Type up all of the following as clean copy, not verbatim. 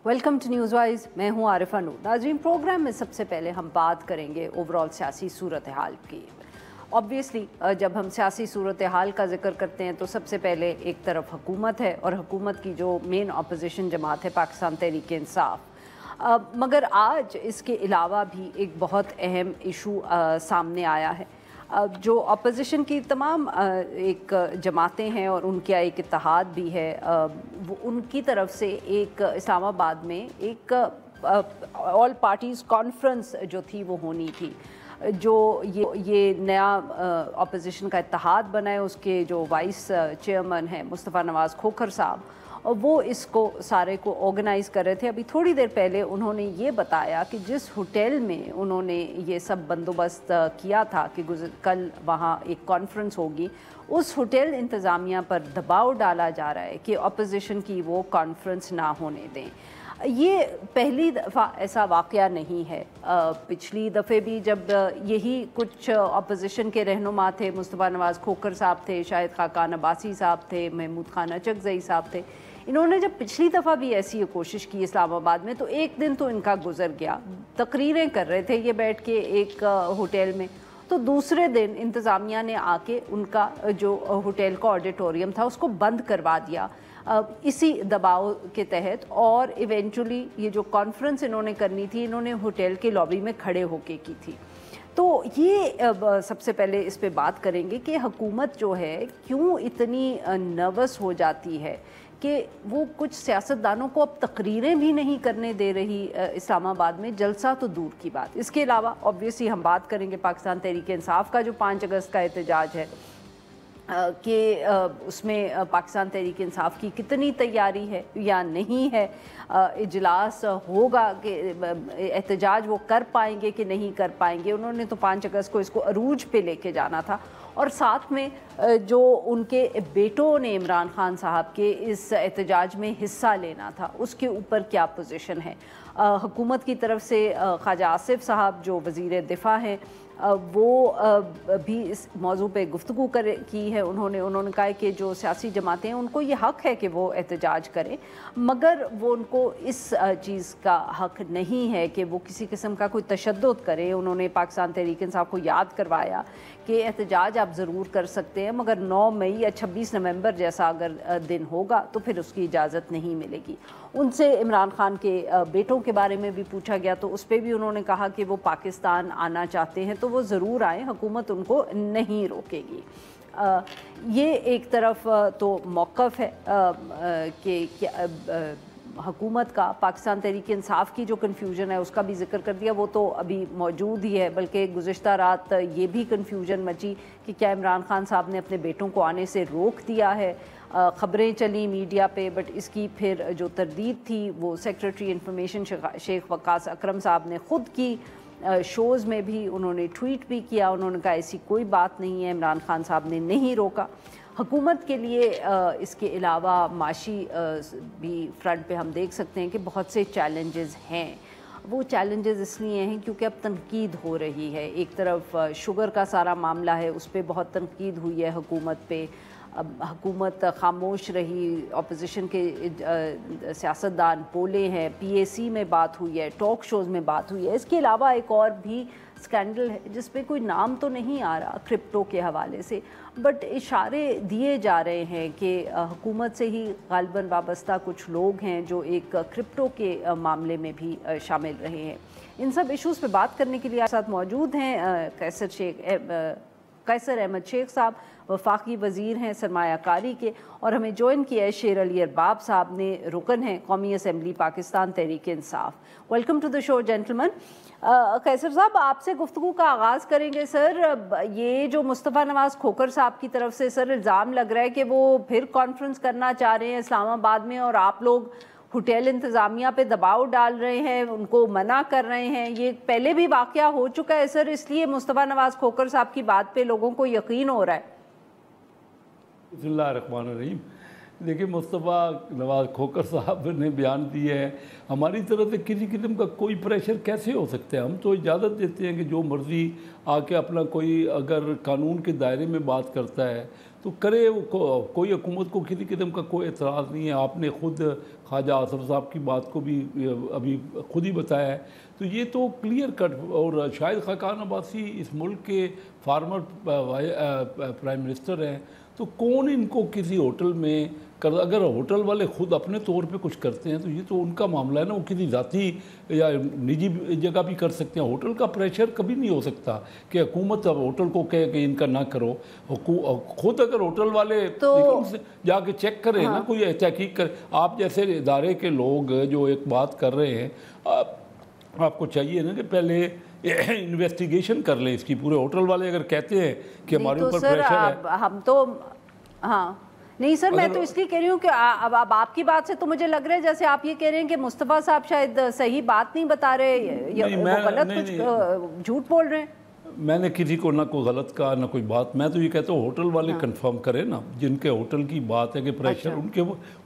Welcome to news wise. मैं हूं आरिफा नूर। नाज़रीन, प्रोग्राम में सबसे पहले हम बात करेंगे ओवरऑल सियासी सूरत हाल की। ऑब्वियसली जब हम सियासी सूरत हाल का जिक्र करते हैं तो सबसे पहले एक तरफ हुकूमत है और हुकूमत की जो मेन अपोजिशन जमात है पाकिस्तान तहरीक इंसाफ। मगर आज इसके अलावा भी एक बहुत अहम इशू सामने आया है। जो अपोजिशन की तमाम एक जमातें हैं और उनका एक इत्तेहाद भी है, वो उनकी तरफ से एक इस्लामाबाद में एक ऑल पार्टीज़ कॉन्फ्रेंस जो थी वो होनी थी। जो ये नया अपोजिशन का इत्तेहाद बना है, उसके जो वाइस चेयरमैन हैं मुस्तफ़ा नवाज़ खोखर साहब, वो इसको सारे को ऑर्गेनाइज़ कर रहे थे। अभी थोड़ी देर पहले उन्होंने ये बताया कि जिस होटल में उन्होंने ये सब बंदोबस्त किया था कि कल वहाँ एक कॉन्फ्रेंस होगी, उस होटल इंतज़ामिया पर दबाव डाला जा रहा है कि अपोजिशन की वो कॉन्फ्रेंस ना होने दें। ये पहली दफ़ा ऐसा वाक़या नहीं है। पिछली दफ़े भी जब यही कुछ अपोजिशन के रहनुमा थे, मुस्तफ़ा नवाज़ खोखर साहब थे, शाहिद खाकान अब्बासी साहब थे, महमूद खान अचकज़ई साहब थे, इन्होंने जब पिछली दफ़ा भी ऐसी कोशिश की इस्लामाबाद में, तो एक दिन तो इनका गुजर गया, तकरीरें कर रहे थे ये बैठ के एक होटल में। तो दूसरे दिन इंतज़ामिया ने आके उनका जो होटल का ऑडिटोरियम था उसको बंद करवा दिया इसी दबाव के तहत। और इवेंचुअली ये जो कॉन्फ्रेंस इन्होंने करनी थी, इन्होंने होटल के लॉबी में खड़े होके की थी। तो ये सबसे पहले इस पे बात करेंगे कि हुकूमत जो है क्यों इतनी नर्वस हो जाती है कि वो कुछ सियासतदानों को अब तकरीरें भी नहीं करने दे रही इस्लामाबाद में, जलसा तो दूर की बात। इसके अलावा ऑब्वियसली हम बात करेंगे पाकिस्तान तहरीक इंसाफ का जो 5 अगस्त का एहतजाज है कि उसमें पाकिस्तान तहरीक इंसाफ की कितनी तैयारी है या नहीं है, इजलास होगा कि एहतजाज वो कर पाएंगे कि नहीं कर पाएंगे। उन्होंने तो 5 अगस्त को इसको अरूज पे लेके जाना था और साथ में जो उनके बेटों ने इमरान खान साहब के इस एहतजाज में हिस्सा लेना था, उसके ऊपर क्या पोजीशन है। हुकूमत की तरफ से ख्वाजा आसिफ साहब जो वज़ीर दिफा हैं, वो भी इस मौजू पे गुफ्तगू की है। उन्होंने कहा है कि जो सियासी जमातें हैं उनको ये हक़ है कि वो एहतजाज करें, मगर वो उनको इस चीज़ का हक़ नहीं है कि वो किसी किस्म का कोई तशद्दुद करें। उन्होंने पाकिस्तान तहरीक इंसाफ को याद करवाया कि एहतजाज आप ज़रूर कर सकते हैं, मगर 9 मई या 26 नवंबर जैसा अगर दिन होगा तो फिर उसकी इजाज़त नहीं मिलेगी। उनसे इमरान खान के बेटों के बारे में भी पूछा गया, तो उस पर भी उन्होंने कहा कि वो पाकिस्तान आना चाहते हैं तो वो ज़रूर आएँ, हुकूमत उनको नहीं रोकेगी। ये एक तरफ तो मौक़िफ़ है कि हुकूमत का। पाकिस्तान तहरीक इंसाफ की जो कन्फ्यूजन है उसका भी जिक्र कर दिया, वो तो अभी मौजूद ही है, बल्कि गुज़िश्ता रात ये भी कन्फ्यूजन मची कि क्या इमरान खान साहब ने अपने बेटों को आने से रोक दिया है। ख़बरें चली मीडिया पे, बट इसकी फिर जो तरदीद थी वो सेक्रेटरी इंफॉर्मेशन शेख वकास अकरम साहब ने ख़ुद की। शोज़ में भी उन्होंने ट्वीट भी किया, उन्होंने कहा ऐसी कोई बात नहीं है, इमरान खान साहब ने नहीं रोका। हुकूमत के लिए इसके अलावा माशी भी फ्रंट पे हम देख सकते हैं कि बहुत से चैलेंजेस हैं। वो चैलेंजेस इसलिए हैं क्योंकि अब तनकीद हो रही है। एक तरफ शुगर का सारा मामला है, उस पर बहुत तनकीद हुई है हुकूमत पे। अब हुकूमत खामोश रही, अपोजिशन के सियासतदान बोले हैं, PAC में बात हुई है, टॉक शोज़ में बात हुई है। इसके अलावा एक और भी स्कैंडल है जिस पे कोई नाम तो नहीं आ रहा क्रिप्टो के हवाले से, बट इशारे दिए जा रहे हैं कि हुकूमत से ही गालिबन वाबस्ता कुछ लोग हैं जो एक क्रिप्टो के मामले में भी शामिल रहे हैं। इन सब इश्यूज़ पे बात करने के लिए आप साथ मौजूद हैं कैसर अहमद शेख साहब, वफाकी वज़ीर हैं सरमायाकारी के, और हमें ज्वाइन किया है शेर अली अरबाब साहब ने, रुकन हैं कौमी assembly Pakistan Tehreek Insaf. Welcome to the show gentleman. Qaiser साहब, आपसे गुफ्तगू का आगाज़ करेंगे। सर, ये जो मुस्तफ़ा नवाज़ खोखर साहब की तरफ से सर इल्ज़ाम लग रहा है कि वो फिर कॉन्फ्रेंस करना चाह रहे हैं इस्लामाबाद में, और आप लोग होटल इंतज़ामिया पे दबाव डाल रहे हैं, उनको मना कर रहे हैं। ये पहले भी वाक़या हो चुका है सर, इसलिए मुस्तफ़ा नवाज़ खोखर साहब की बात पे लोगों को यकीन हो रहा है। बिस्मिल्लाहिर्रहमानिर्रहीम। देखिए, मुस्तफ़ा नवाज़ खोखर साहब ने बयान दिए हैं, हमारी तरफ से किसी किस्म का कोई प्रेशर कैसे हो सकता है। हम तो इजाज़त देते हैं कि जो मर्ज़ी आके अपना कोई अगर कानून के दायरे में बात करता है तो करे कोई हुकूमत को किसी किस्म का कोई एतराज़ नहीं है। आपने ख़ुद ख्वाजा आसफ साहब की बात को भी अभी खुद ही बताया है। तो ये तो क्लियर कट, और शाहिद खाकान अब्बासी इस मुल्क के फार्मर प्राइम मिनिस्टर हैं, तो कौन इनको किसी होटल में अगर होटल वाले ख़ुद अपने तौर पे कुछ करते हैं तो ये तो उनका मामला है ना, वो किसी ज़ाती या निजी जगह भी कर सकते हैं। होटल का प्रेशर कभी नहीं हो सकता कि हुकूमत अब होटल को कहे कि इनका ना करो। खुद अगर होटल वाले तो जाके चेक करें ना, कोई तहकीक करे। आप जैसे इदारे के लोग जो एक बात कर रहे हैं, आपको चाहिए ना कि पहले इन्वेस्टिगेशन कर लें इसकी। पूरे होटल वाले अगर कहते हैं कि हमारे ऊपर प्रेशर है, हम तो नहीं सर, मैं तो इसलिए कह रही हूँ कि अब आपकी बात से तो मुझे लग रहा है जैसे आप ये कह रहे हैं कि मुस्तफ़ा साहब शायद सही बात नहीं बता रहे या वो गलत कुछ झूठ बोल रहे हैं। मैंने किसी को ना कोई गलत कहा ना कोई बात। मैं तो ये कहता हूँ होटल वाले कंफर्म करें ना, जिनके होटल की बात है कि प्रेशर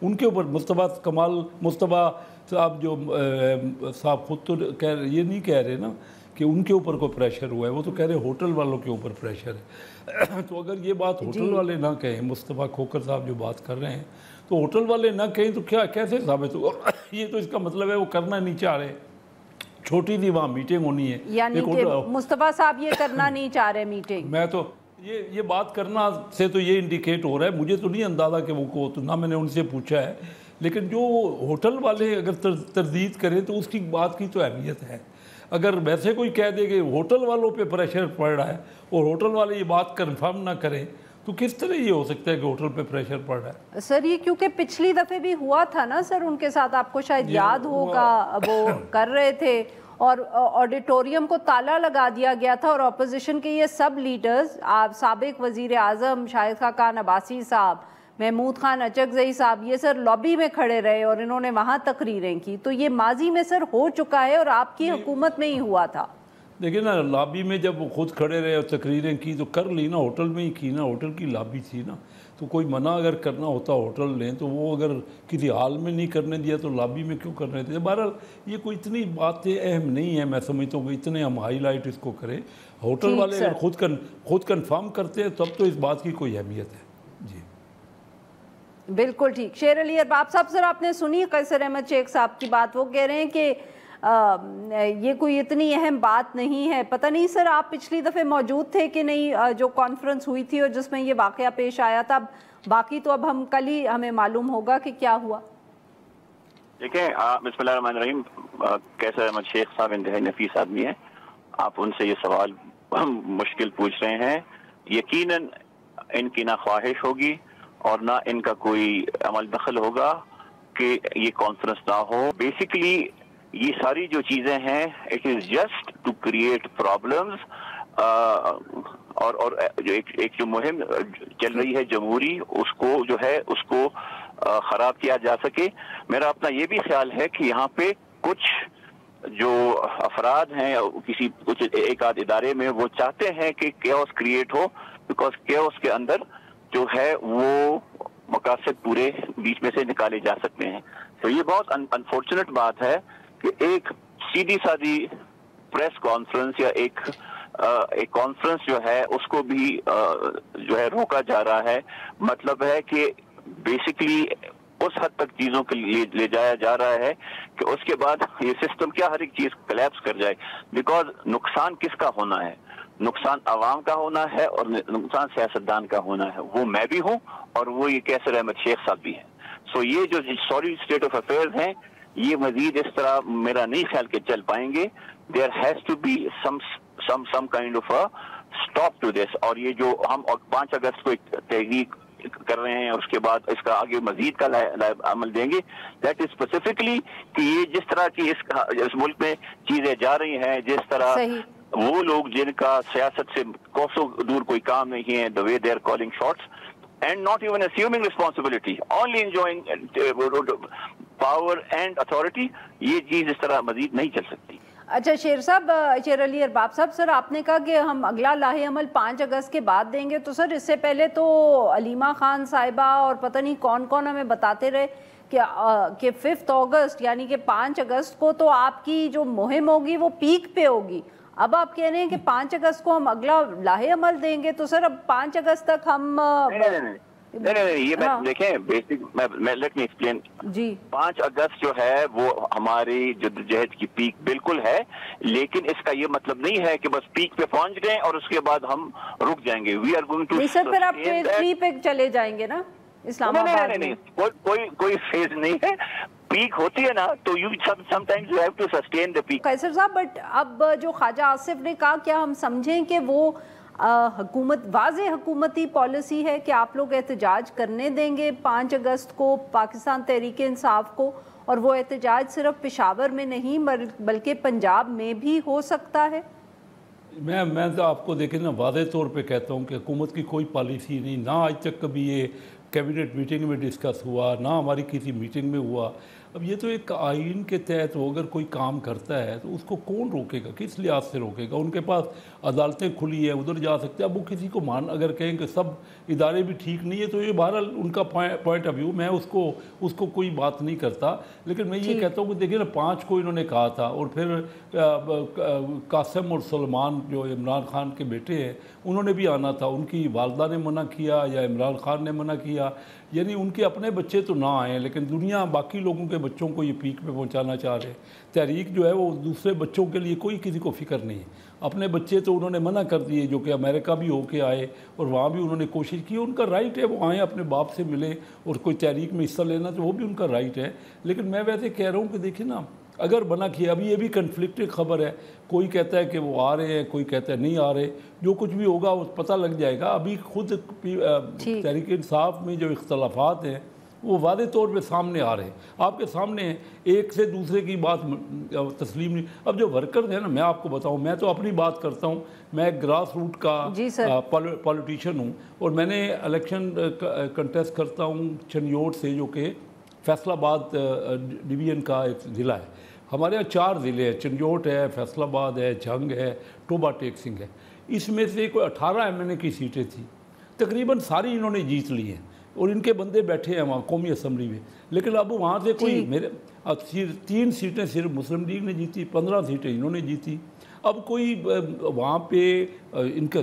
उनके ऊपर। मुस्तफ़ा साहब जो साहब खुद तो ये नहीं कह रहे ना कि उनके ऊपर कोई प्रेशर हुआ है, वो तो कह रहे होटल वालों के ऊपर प्रेशर है। तो अगर ये बात होटल वाले ना कहें, मुस्तफ़ा खोकर साहब जो बात कर रहे हैं, तो होटल वाले ना कहें तो क्या कैसे साबित होगा? ये तो इसका मतलब है वो करना नहीं चाह रहे। छोटी सी वहाँ मीटिंग होनी है, यानी कि मुस्तफ़ा साहब ये करना नहीं चाह रहे मीटिंग। मैं तो ये बात करना से तो ये इंडिकेट हो रहा है, मुझे तो नहीं अंदाज़ा कि वो को, तो ना मैंने उनसे पूछा है, लेकिन जो होटल वाले अगर तरदीद करें तो उसकी बात की तो अहमियत है। अगर वैसे कोई कह दे कि होटल वालों पे प्रेशर पड़ रहा है और होटल वाले ये बात कंफर्म ना करें, तो किस तरह ये हो सकता है कि होटल पे प्रेशर पड़ रहा है? सर ये क्योंकि पिछली दफ़े भी हुआ था ना सर उनके साथ, आपको शायद याद होगा, वो कर रहे थे और ऑडिटोरियम को ताला लगा दिया गया था और अपोजिशन के ये सब लीडर्स, आप साबिक वज़ीर आज़म शाहिद खाकान अब्बासी साहब, महमूद खान अचकज़ई साहब, ये सर लॉबी में खड़े रहे और इन्होंने वहाँ तकरीरें की। तो ये माजी में सर हो चुका है और आपकी हुकूमत में ही हुआ था। देखिए ना, लॉबी में जब वो खुद खड़े रहे और तकरीरें की तो कर ली ना, होटल में ही की ना, होटल की लॉबी थी ना। तो कोई मना अगर करना होता होटल ने, तो वो अगर किसी हाल में नहीं करने दिया तो लॉबी में क्यों करने दिया? बहरहाल ये कोई इतनी बातें अहम नहीं है, मैं समझता हूँ कि इतने हम हाईलाइट इसको करें। होटल वाले अगर खुद कन्फर्म करते हैं तब तो इस बात की कोई अहमियत है। जी बिल्कुल ठीक। शेर अली अरबाब साहब, सर आपने सुनी कैसर अहमद शेख साहब की बात, वो कह रहे हैं कि ये कोई इतनी अहम बात नहीं है। पता नहीं सर आप पिछली दफ़े मौजूद थे कि नहीं जो कॉन्फ्रेंस हुई थी और जिसमें ये वाक़या पेश आया था। बाकी तो अब हम कल ही हमें मालूम होगा कि क्या हुआ। देखें, बिस्मिल्लाहिर्रहमानिर्रहीम, कैसर अहमद शेख साहब इंतहाई नफीस आदमी है। आप उनसे ये सवाल मुश्किल पूछ रहे हैं। यकीनन इनकी ना ख्वाहिश होगी और ना इनका कोई अमल दखल होगा कि ये कॉन्फ्रेंस ना हो। बेसिकली ये सारी जो चीजें हैं, it is just to create problems. और जो एक जो मुहिम चल रही है जमहूरी, उसको जो है उसको खराब किया जा सके। मेरा अपना ये भी ख्याल है कि यहाँ पे कुछ जो अफराद हैं कुछ एक आध इदारे में, वो चाहते हैं कि केओस क्रिएट हो, बिकॉज केओस के अंदर जो है वो मकासद पूरे बीच में से निकाले जा सकते हैं। तो ये बहुत अनफॉर्चुनेट बात है कि एक सीधी सादी प्रेस कॉन्फ्रेंस या एक कॉन्फ्रेंस जो है उसको भी जो है रोका जा रहा है। मतलब है कि बेसिकली उस हद तक चीजों के लिए ले जाया जा रहा है कि उसके बाद ये सिस्टम क्या हर एक चीज कोलैप्स कर जाए। बिकॉज नुकसान किसका होना है? नुकसान आवाम का होना है और नुकसान सियासतदान का होना है। वो मैं भी हूँ और वो ये कैसर अहमद शेख साहब भी हैं। सो ये जो सॉरी स्टेट ऑफ अफेयर्स हैं, ये मजीद इस तरह मेरा नहीं ख्याल के चल पाएंगे। There has to be some kind of a stop to this. और ये जो हम 5 अगस्त को एक तहरीक कर रहे हैं, उसके बाद इसका आगे मजीद का अमल देंगे। दैट इज स्पेसिफिकली कि ये जिस तरह की इस मुल्क में चीजें जा रही हैं, जिस तरह वो लोग जिनका सियासत से कोसों दूर कोई काम नहीं है, the way they are calling shots and not even assuming responsibility, only enjoying power and authority, ये चीज इस तरह मजीद नहीं चल सकती। अच्छा शेर अली अरबाब साहब, सर आपने कहा कि हम अगला लाहे अमल 5 अगस्त के बाद देंगे, तो सर इससे पहले तो अलीमा खान साहिबा और पता नहीं कौन कौन हमें बताते रहे कि 5 अगस्त यानी कि 5 अगस्त को तो आपकी जो मुहिम होगी वो पीक पे होगी। اب آپ کہہ رہے ہیں کہ 5 اگست کو ہم اگلا لاہے عمل دیں گے، تو سر اب 5 اگست تک ہم نہیں یہ میں دیکھیں بیسک میں لیٹ می ایکسپلین جی 5 اگست جو ہے وہ ہماری جدوجہد کی پیک بالکل ہے، لیکن اس کا یہ مطلب نہیں ہے کہ بس پیک پہ پہنچ گئے اور اس کے بعد ہم رک جائیں گے. وی آر گوئنگ ٹو سر پھر آپ فیز 3 پہ چلے جائیں گے نا اسلام آباد میں؟ کوئی فیز نہیں ہے، پیک ہوتی ہے نا تو sometimes you have to sustain the peak. قیصر صاحب بٹ اب جو خواجہ آصف نے کہا، کیا ہم سمجھیں کہ وہ حکومت واضح حکومتی پالیسی ہے کہ آپ لوگ احتجاج کرنے دیں گے 5 اگست کو پاکستان تحریک انصاف کو، اور وہ احتجاج صرف پشاور میں نہیں بلکہ پنجاب میں بھی ہو سکتا ہے؟ میں تو آپ کو دیکھیں نا واضح طور پہ کہتا ہوں کہ حکومت کی کوئی پالیسی نہیں، نہ آج تک کبھی یہ کیبنٹ میٹنگ میں ڈسکس ہوا، نہ ہماری کسی میٹنگ میں ہوا. اب یہ تو ایک آئین کے تحت وہ اگر کوئی کام کرتا ہے تو اس کو کون روکے گا، کس لحاظ سے روکے گا؟ ان کے پاس عدالتیں کھلی ہیں، ادھر جا سکتے ہیں. اب وہ کسی کو اگر کہیں کہ سب ادارے بھی ٹھیک نہیں ہے تو یہ بہرحال ان کا پوائنٹ آف ویو، میں اس کو کوئی بات نہیں کرتا. لیکن میں یہ کہتا ہوں کہ دیکھیں نا 5 کو انہوں نے کہا تھا، اور پھر قاسم اور سلمان جو عمران خان کے بیٹے ہیں انہوں نے بھی آنا تھا، ان کی والدہ نے منع کیا یا عمران خان نے منع کیا. یعنی ان کے اپنے بچے تو نہ آئیں، لیکن دنیا باقی لوگوں کے بچوں کو یہ پیک پہ پہنچانا چاہ رہے. تحریک جو ہے وہ دوسرے بچوں کے لیے کوئی کسی کو فکر نہیں ہے. اپنے بچے تو انہوں نے منع کر دیے، جو کہ امریکہ بھی ہو کے آئے اور وہاں بھی انہوں نے کوشش کی. ان کا رائٹ ہے وہ آئیں، اپنے باپ سے ملیں، اور کوئی تحریک میں حصہ لینا تو وہ بھی ان کا رائٹ ہے. لیکن میں ویسے کہہ رہا ہوں کہ دیکھیں نا اگر منع کیا، ابھی یہ بھی کنفلکٹڈ خبر ہے، کوئی کہتا ہے کہ وہ آ رہے ہیں، کوئی کہتا ہے نہیں آ رہے. جو کچھ بھی ہوگا وہ پتہ لگ جائے گا. ابھی خود تحریک انصاف میں جو اختلافات ہیں وہ واضح طور پہ سامنے آ رہے ہیں، آپ کے سامنے ہیں. ایک سے دوسرے کی بات تسلیم نہیں. اب جو ورکرز ہیں نا، میں آپ کو بتاؤں، میں تو اپنی بات کرتا ہوں، میں ایک گراس روٹ کا پولیٹیشین ہوں، اور میں نے الیکشن کنٹیسٹ کرتا ہوں چنیوٹ سے، جو کہ فیصل آباد ڈویژن کا ایک ضلع ہے. ہمارے یہاں 4 ضلع ہیں، چنیوٹ ہے، فیصل آباد ہے، جھنگ ہے، ٹوبا ٹیک سنگھ ہے. اس میں سے کوئی 18 ایم این اے کی سیٹیں تھیں، تقریباً ساری انہوں نے جیت لی ہیں، اور ان کے بندے بیٹھے ہیں وہاں قومی اسمبلی میں. لیکن اب وہاں سے کوئی 3 سیٹیں صرف مسلم لیگ نے جیتی، 15 سیٹیں انہوں نے جیتی. اب کوئی وہاں پہ ان کا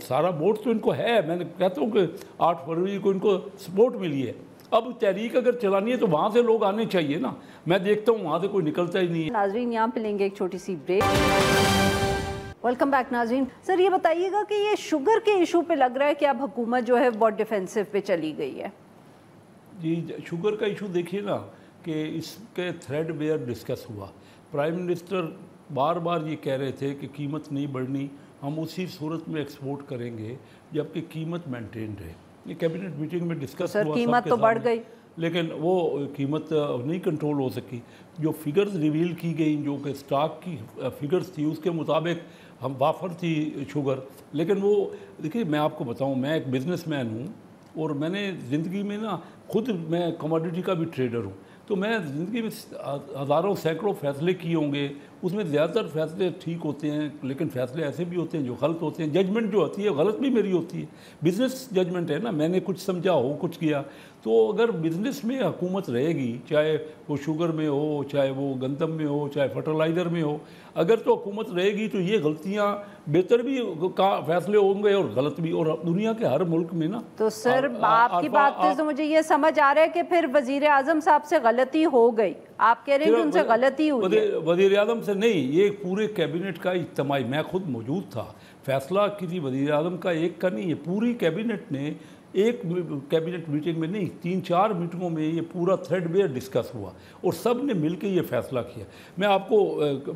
سارا ووٹ تو ان کو ہے. میں کہتا ہوں کہ 8 فروری کو ان کو سپورٹ ملی ہے. اب تحریک اگر چلانی ہے تو وہاں سے لوگ آنے چاہیے نا. میں دیکھتا ہوں وہاں سے کوئی نکلتا ہی نہیں ہے. ناظرین یہاں پہ لیں گے ایک چھوٹی سی بریک. ویلکم بیک ناظرین. سر یہ بتائیے گا کہ یہ شوگر کے ایشو پہ لگ رہا ہے کہ اب حکومت جو ہے بہت ڈیفینسو پہ چلی گئی ہے. جی شوگر کا ایشو دیکھیے نا کہ اس کے تھریڈ بیئر ڈسکس ہوا. پرائم منسٹر بار بار یہ کہہ رہے تھے کہ قیمت نہیں بڑھنی، ہم اسی صورت میں ایکسپورٹ کریں گے جبکہ قیمت مینٹین رہے. یہ کیبنٹ میٹنگ میں ڈسکس ہوا، قیمت تو بڑھ گئی لیکن وہ قیمت نہیں کنٹرول ہو سکی. جو فگرز ریویل کی گئی، جو کہ سٹاک کی فگرز تھی، اس کے مطابق ہم وافر تھی شوگر. لیکن وہ دیکھیے میں آپ کو بتاؤں، میں ایک بزنس مین ہوں، اور میں نے زندگی میں نا خود میں کموڈیٹی کا بھی ٹریڈر ہوں. تو میں زندگی میں ہزاروں سینکڑوں فیصلے کیے ہوں گے. اس میں زیادہ تر فیصلے ٹھیک ہوتے ہیں، لیکن فیصلے ایسے بھی ہوتے ہیں جو غلط ہوتے ہیں. ججمنٹ جو ہوتی ہے غلط بھی میری ہوتی ہے. بزنس ججمنٹ ہے نا، میں نے کچھ سمجھا ہو، کچھ کیا. تو اگر بزنس میں حکومت رہے گی، چاہے وہ شوگر میں ہو، چاہے وہ گندم میں ہو، چاہے فرٹیلائزر میں ہو، اگر تو حکومت رہے گی تو یہ غلطیاں بہتر بھی فیصلے ہوں گے اور غلط بھی. اور دنیا کے ہر ملک میں نا. تو سر آپ کی بات سے تو مجھے یہ سمجھ آ رہا ہے کہ پھر وزیر اعظم صاحب سے غلطی ہو گئی. آپ کہہ رہے ہیں کہ ان سے غلطی ہوئی ہے. وزیر اعظم سے نہیں، یہ پورے کیبنٹ کا اجتماعی، میں خود موجود تھا. فیصلہ کسی وزیر اعظم کا ایک کا نہیں ہے، پوری کیبنٹ نے ایک کیبنٹ میٹنگ میں نہیں، 3-4 میٹنگوں میں یہ پورا تھریڈ بیئر ڈسکس ہوا، اور سب نے مل کے یہ فیصلہ کیا. میں آپ کو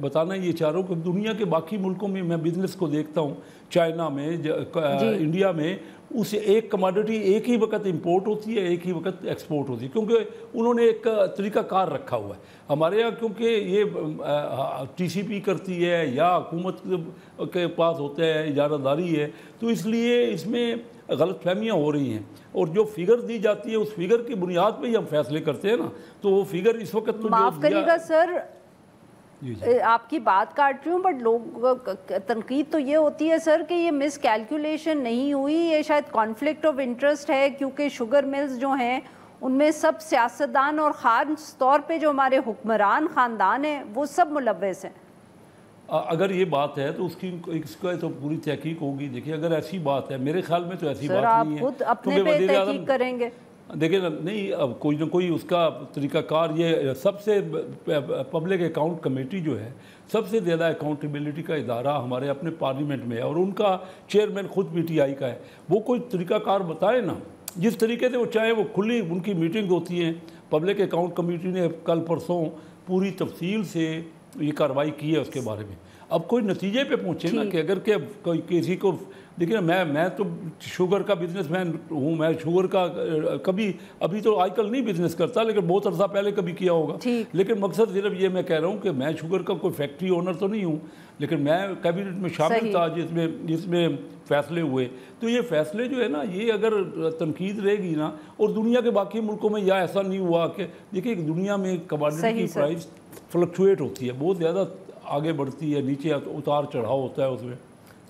بتانا یہ چاہ رہا ہوں کہ دنیا کے باقی ملکوں میں میں بزنس کو دیکھتا ہوں، چائنا میں، انڈیا میں، اسے ایک کماڈیٹی ایک ہی وقت امپورٹ ہوتی ہے، ایک ہی وقت ایکسپورٹ ہوتی ہے، کیونکہ انہوں نے ایک طریقہ کار رکھا ہوا ہے. ہمارے یہاں کیونکہ یہ ٹی سی پی کرتی ہے یا حکومت کے پاس ہوتا ہے، اجارہ داری ہے، تو اس لیے اس میں غلط فہمیاں ہو رہی ہیں. اور جو فگر دی جاتی ہے اس فگر کی بنیاد پہ ہی ہم فیصلے کرتے ہیں نا. تو وہ فگر اس وقت تو معاف کریے گا سر، آپ کی بات کاٹ رہی ہوں، بٹ لوگ تنقید تو یہ ہوتی ہے سر کہ یہ مس کیلکولیشن نہیں ہوئی، یہ شاید کانفلکٹ آف انٹرسٹ ہے، کیونکہ شوگر ملز جو ہیں ان میں سب سیاستدان اور خاص طور پہ جو ہمارے حکمران خاندان ہیں وہ سب ملوث ہیں. अगर ये बात है तो इसका तो पूरी तहकीक होगी। देखिए अगर ऐसी बात है, मेरे ख्याल में तो ऐसी बात नहीं है। सर आप खुद अपने पे तहकीक करेंगे? देखिए नहीं, अब कोई ना कोई उसका तरीक़ाकार, ये सबसे पब्लिक अकाउंट कमेटी जो है सबसे ज़्यादा अकाउंटेबिलिटी का इदारा हमारे अपने पार्लियामेंट में है, और उनका चेयरमैन खुद PTI का है। वो कोई तरीक़ाकार बताए ना, जिस तरीके से वो चाहे, वो खुली उनकी मीटिंग होती है। पब्लिक अकाउंट कमेटी ने कल परसों पूरी तफसील से ये कार्रवाई की है उसके बारे में। अब कोई नतीजे पे पहुँचे ना कि अगर के कोई किसी को, देखिए ना मैं तो शुगर का बिजनेसमैन हूँ, मैं शुगर का कभी अभी तो आजकल नहीं बिजनेस करता, लेकिन बहुत अर्सा पहले कभी किया होगा। लेकिन मकसद सिर्फ ये मैं कह रहा हूँ कि मैं शुगर का कोई फैक्ट्री ओनर तो नहीं हूँ, लेकिन मैं कैबिनेट में शामिल था जिसमें फैसले हुए। तो ये फैसले जो है ना, ये अगर तनकीद रहेगी ना, और दुनिया के बाकी मुल्कों में यह ऐसा नहीं हुआ कि देखिए दुनिया में कमोडिटी की प्राइस फ्लक्चुएट होती है, बहुत ज़्यादा आगे बढ़ती है, नीचे उतार चढ़ाव होता है उसमें,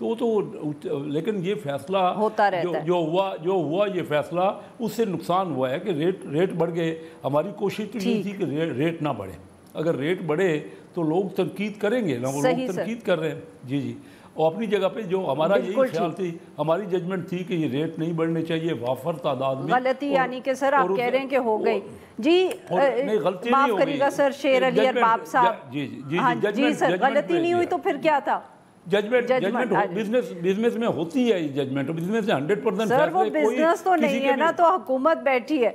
तो लेकिन ये फैसला होता रहता है। जो हुआ ये फैसला, उससे नुकसान हुआ है कि रेट बढ़ गए। हमारी कोशिश तो ये थी कि रेट ना बढ़े। अगर रेट बढ़े तो लोग तनकीद करेंगे ना, वो लोग तनकीद कर रहे हैं। जी और अपनी जगह पे जो हमारा यही ख्याल थी, हमारी जजमेंट थी कि ये रेट नहीं बढ़ने चाहिए वाफर तादाद में। गलती यानी कि सर आप कह रहे हैं कि हो गई जी, माफ करिएगा सर शेर अली अरबाब साहब। जी सर, गलती नहीं हुई तो फिर क्या था? जजमेंट बिजनेस में होती है, जजमेंट बिजनेस में 100% सर वो बिजनेस तो नहीं है ना, तो हुकूमत बैठी है,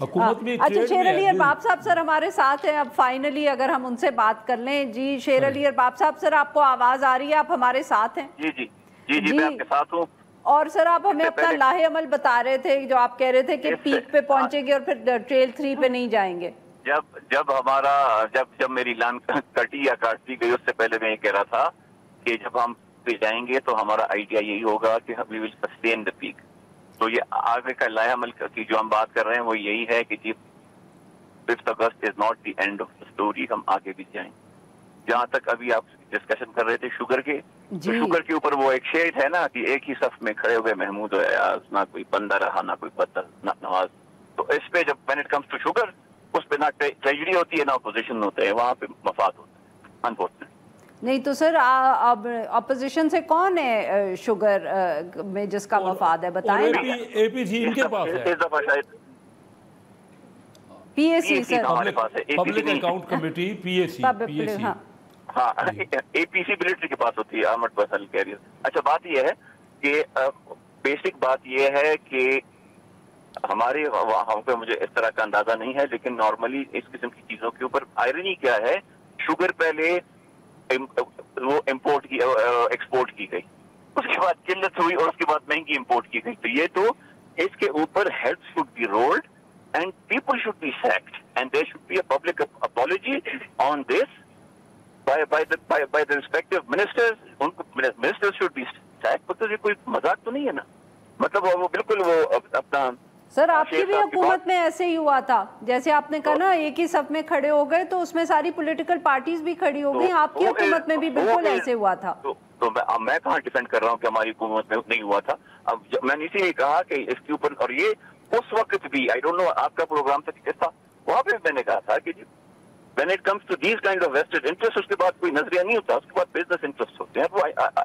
हुकूमत भी। अच्छा शेर अली अरबाब साहब सर हमारे साथ हैं अब फाइनली, अगर हम उनसे बात कर लें। जी शेर अली अरबाब साहब, सर आपको आवाज आ रही है? आप हमारे साथ हैं? जी मैं आपके साथ हूँ। और सर आप हमें अपना लाहे अमल बता रहे थे, जो आप कह रहे थे कि पीक पे पहुंचेंगे और फिर ट्रेल 3 पे नहीं जाएंगे। जब मेरी लाइन कटी या काट दी गई, उससे पहले मैं ये कह रहा था कि जब हम पे जाएंगे तो हमारा आइडिया यही होगा कि we will sustain the peak. तो ये आगे का लाया अमल की जो हम बात कर रहे हैं वो यही है कि जी 5 अगस्त is not the end of the story, हम आगे भी जाएं। जहाँ तक अभी आप डिस्कशन कर रहे थे शुगर के, तो शुगर के ऊपर वो एक शेर है ना कि एक ही सफ में खड़े हुए महमूद हो अयाज, ना कोई बंदा रहा ना कोई बदल ना नवाज। तो इस पे जब when it comes to sugar, उस पे ना ट्रेजेडी होती है ना अपोजिशन होते हैं, वहाँ पे मफाद होता है अनफॉर्चुनेटली। नहीं तो सर अब अपोजिशन से कौन है शुगर में जिसका मफाद है, बताएं ना। APC इनके पास है, PAC सर हमारे पास है, पब्लिक अकाउंट कमेटी PAC। हाँ APC मिलिट्री के पास होती है, अहमद फैसल कैरियर। अच्छा बात यह है कि बेसिक बात यह है कि हमारे वहाँ पे मुझे इस तरह का अंदाजा नहीं है, लेकिन नॉर्मली इस किस्म की चीजों के ऊपर आयरनी क्या है, शुगर पहले वो इम्पोर्ट की एक्सपोर्ट की गई, उसके बाद किल्लत हुई और उसके बाद महंगी इम्पोर्ट की गई। तो ये तो इसके ऊपर heads should be rolled and people should be sacked and there should be a public apology on this by the respective ministers. Ministers should be sacked, because ये कोई मजाक तो नहीं है ना, मतलब वो बिल्कुल वो अपना। सर आपकी भी हुकूमत में ऐसे ही हुआ था, जैसे आपने कहा ना एक ही सब में खड़े हो गए, तो उसमें सारी पॉलिटिकल पार्टीज भी खड़ी हो गई। आपकी हुकूमत में भी बिल्कुल ऐसे हुआ था। तो मैं कहाँ डिफेंड कर रहा हूँ कि हमारी हुकूमत में नहीं हुआ था। अब मैंने इसीलिए कहा कि इसके ऊपर, और ये उस वक्त भी आई डोंट नो आपका प्रोग्राम था किस था, वहाँ पे मैंने कहा था कि when it comes to these kind of vested interests, उसके बाद कोई नजरिया नहीं होता, उसके बाद बिजनेस इंटरेस्ट होते हैं। वो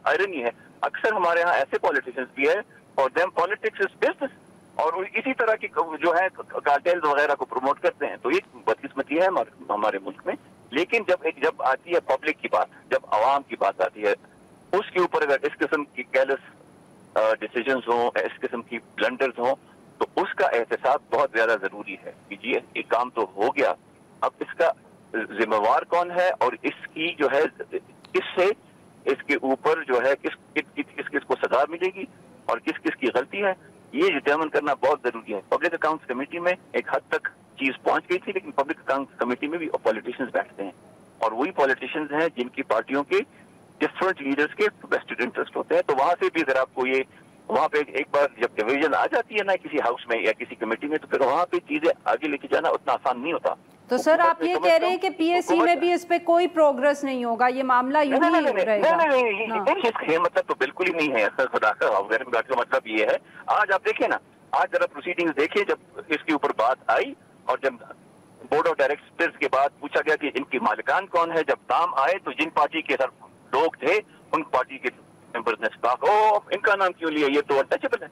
आयरनी है, अक्सर हमारे यहाँ ऐसे पॉलिटिशियंस भी है और देम पॉलिटिक्स इज बिजनेस, और इसी तरह की जो है कार्टेल्स वगैरह को प्रमोट करते हैं। तो ये बदकिस्मती है हमारे मुल्क में। लेकिन जब आती है पब्लिक की बात, जब आवाम की बात आती है, उसके ऊपर अगर इस किस्म की केयरलेस डिसीजंस हों, इस किस्म की ब्लंडर्स हों, तो उसका एहतसाब बहुत ज्यादा जरूरी है कि जी ये काम तो हो गया, अब इसका जिम्मेवार कौन है और इसकी जो है किससे इसके ऊपर जो है किस को सजा मिलेगी और किस किस की गलती है, ये डिटर्मिन करना बहुत जरूरी है। पब्लिक अकाउंट्स कमेटी में एक हद तक चीज पहुंच गई थी, लेकिन पब्लिक अकाउंट्स कमेटी में भी पॉलिटिशियंस बैठते हैं, और वही पॉलिटिशियंस हैं जिनकी पार्टियों के डिफरेंट लीडर्स के वेस्टेड इंटरेस्ट होते हैं। तो वहां से भी अगर आपको ये वहां पे एक बार जब डिवीजन आ जाती है ना किसी हाउस में या किसी कमेटी में, तो फिर वहां पे चीजें आगे लेके जाना उतना आसान नहीं होता। तो सर आप ये कह रहे हैं कि PAC में भी इस पे कोई प्रोग्रेस नहीं होगा, ये मामला यूं ही रहेगा? नहीं, मतलब तो बिल्कुल ही नहीं है। खुदा का मतलब ये है, आज आप देखें ना, आज जरा प्रोसीडिंग्स देखें, जब इसके ऊपर बात आई और जब बोर्ड ऑफ डायरेक्टर्स के बाद पूछा गया कि इनके मालिकान कौन है, जब नाम आए तो जिन पार्टी के सर लोग थे उन पार्टी के मेंबर्स ने कहा ओ इनका नाम क्यों लिया, ये तो अनटचेबल है,